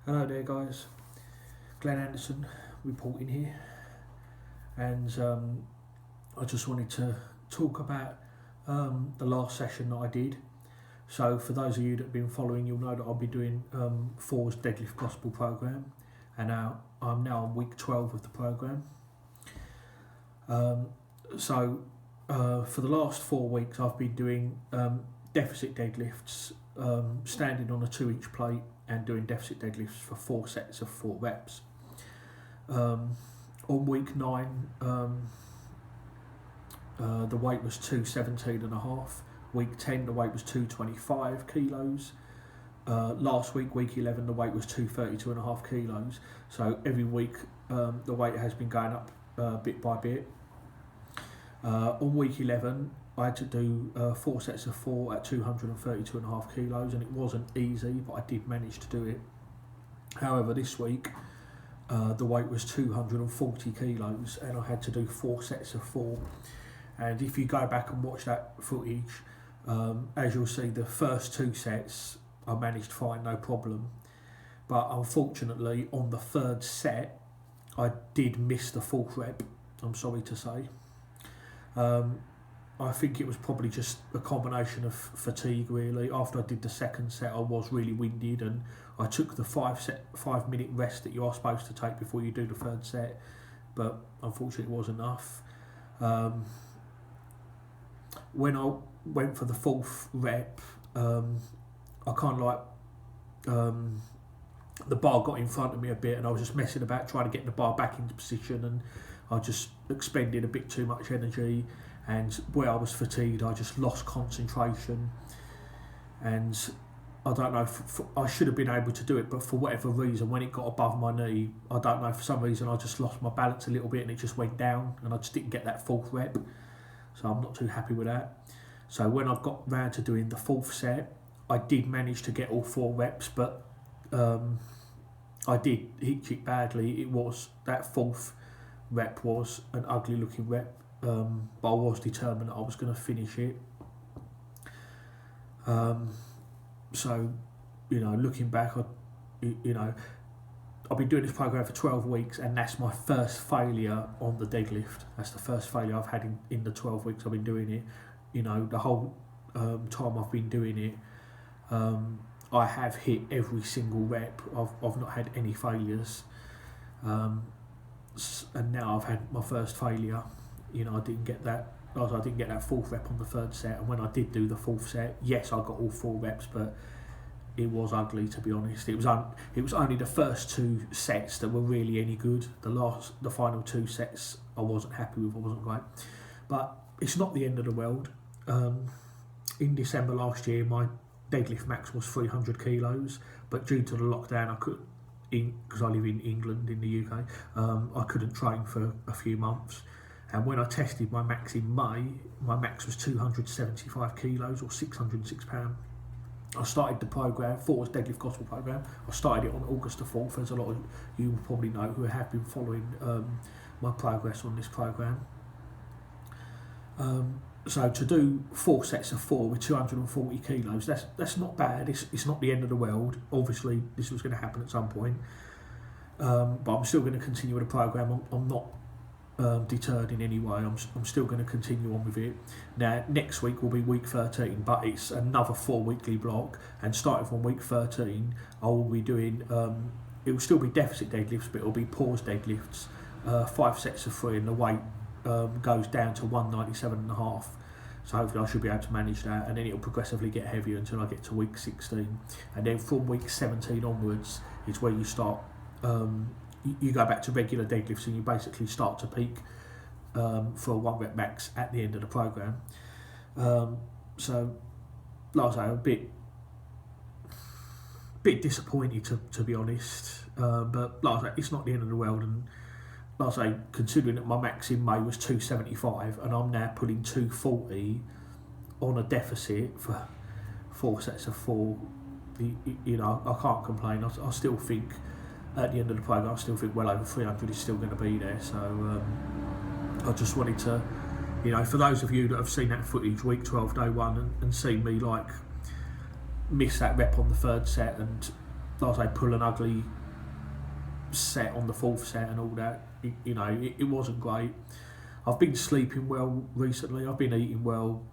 Hello there guys, Glenn Anderson reporting here, and I just wanted to talk about the last session that I did. So for those of you that have been following, you'll know that I'll be doing Thor's deadlift gospel program, and now I'm on week 12 of the program. For the last 4 weeks I've been doing deficit deadlifts, standing on a 2-inch plate and doing deficit deadlifts for 4 sets of 4 reps. On week 9, the weight was 217.5. Week 10, the weight was 225 kilos. Last week, week 11, the weight was 232.5 kilos. So every week, the weight has been going up bit by bit. On week 11, I had to do 4 sets of 4 at 232.5 kilos, and it wasn't easy, but I did manage to do it. However, this week the weight was 240 kilos, and I had to do 4 sets of 4. And if you go back and watch that footage, as you'll see, the first 2 sets I managed fine, no problem. But unfortunately, on the 3rd set, I did miss the 4th rep, I'm sorry to say. I think it was probably just a combination of fatigue really. After I did the 2nd set, I was really winded, and I took the 5-minute rest that you are supposed to take before you do the 3rd set, but unfortunately it was enough. When I went for the 4th rep, I kind of the bar got in front of me a bit, and I was just messing about trying to get the bar back into position, and I just expended a bit too much energy, and where I was fatigued I just lost concentration, and I don't know, I should have been able to do it, but for whatever reason, when it got above my knee, I don't know, for some reason I just lost my balance a little bit and it just went down, and I just didn't get that 4th rep, so I'm not too happy with that. So when I got round to doing the 4th set, I did manage to get all 4 reps, but I did hitch it badly. It was, that 4th rep was an ugly looking rep, but I was determined that I was going to finish it. So, looking back, I've been doing this program for 12 weeks, and that's my first failure on the deadlift. That's the first failure I've had in the 12 weeks I've been doing it. The whole time I've been doing it, I have hit every single rep. I've not had any failures, and now I've had my first failure. I didn't get that 4th rep on the 3rd set, and when I did do the 4th set, yes, I got all 4 reps, but it was ugly, to be honest. It was only the first 2 sets that were really any good. The final 2 sets I wasn't happy with. I wasn't great, but it's not the end of the world. In December last year, my deadlift max was 300 kilos, but due to the lockdown, I couldn't, because I live in England, in the UK, I couldn't train for a few months. And when I tested my max in May, my max was 275 kilos, or 606 pounds. I started the program, Thor's deadlift gospel program. I started it on August the 4th, as a lot of you will probably know who have been following my progress on this program. So to do 4 sets of 4 with 240 kilos, that's not bad. It's not the end of the world. Obviously, this was going to happen at some point, but I'm still going to continue with the program. I'm not deterred in any way. I'm still going to continue on with it. Now, next week will be week 13, but it's another 4 weekly block, and starting from week 13, I will be doing. It will still be deficit deadlifts, but it will be pause deadlifts. 5 sets of 3, and the weight goes down to 197.5. So hopefully I should be able to manage that, and then it'll progressively get heavier until I get to week 16, and then from week 17 onwards is where you start. You go back to regular deadlifts, and you basically start to peak for a 1 rep max at the end of the program. So, like I say, I'm a bit disappointed to be honest, but like I say, it's not the end of the world. And like I say, considering that my max in May was 275, and I'm now putting 240 on a deficit for 4 sets of 4, I can't complain. I still think at the end of the program, I still think well over 300 is still going to be there. So I just wanted to, for those of you that have seen that footage, week 12, day 1, and seen me miss that rep on the 3rd set, and like I say, pull an ugly set on the 4th set and all that. It wasn't great. I've been sleeping well recently. I've been eating well.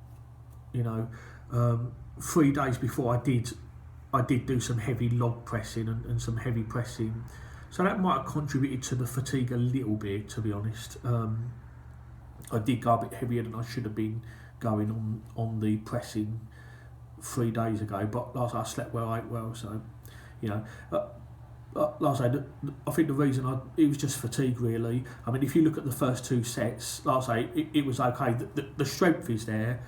3 days before I did do some heavy log pressing and some heavy pressing, so that might have contributed to the fatigue a little bit, to be honest. I did go a bit heavier than I should have been going on the pressing 3 days ago, but like I slept well, I ate well, so like I say, I think the reason it was just fatigue, really. I mean, if you look at the first 2 sets, like I say, it was okay. The strength is there.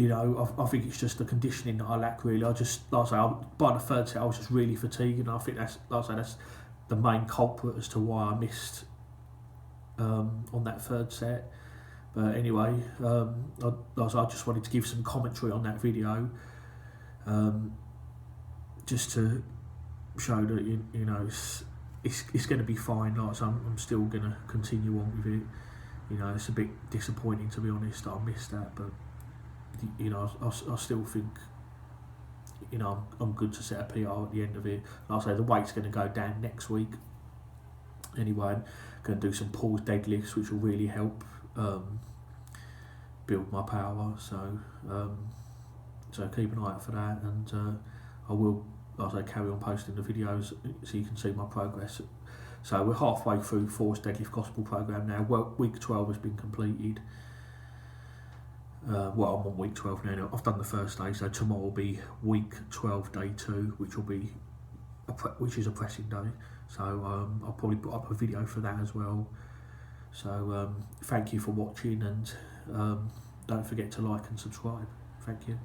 I think it's just the conditioning that I lack, really. I just, like I say, by the 3rd set I was just really fatigued, and I think that's, like I say, that's the main culprit as to why I missed on that 3rd set. But anyway, I just wanted to give some commentary on that video, just to show that it's going to be fine. Like, so I'm still going to continue on with it. It's a bit disappointing, to be honest, that I missed that, but I still think I'm good to set a PR at the end of it. Like I say, the weight's going to go down next week. Anyway, I'm going to do some pause deadlifts, which will really help build my power. So keep an eye out for that, and I will, like I say, carry on posting the videos so you can see my progress. So we're halfway through Thor's deadlift gospel program now. Well, week 12 has been completed. I'm on week 12 now. I've done the first day, so tomorrow will be week 12, day 2, which is a pressing day. So I'll probably put up a video for that as well. So thank you for watching, and don't forget to like and subscribe. Thank you.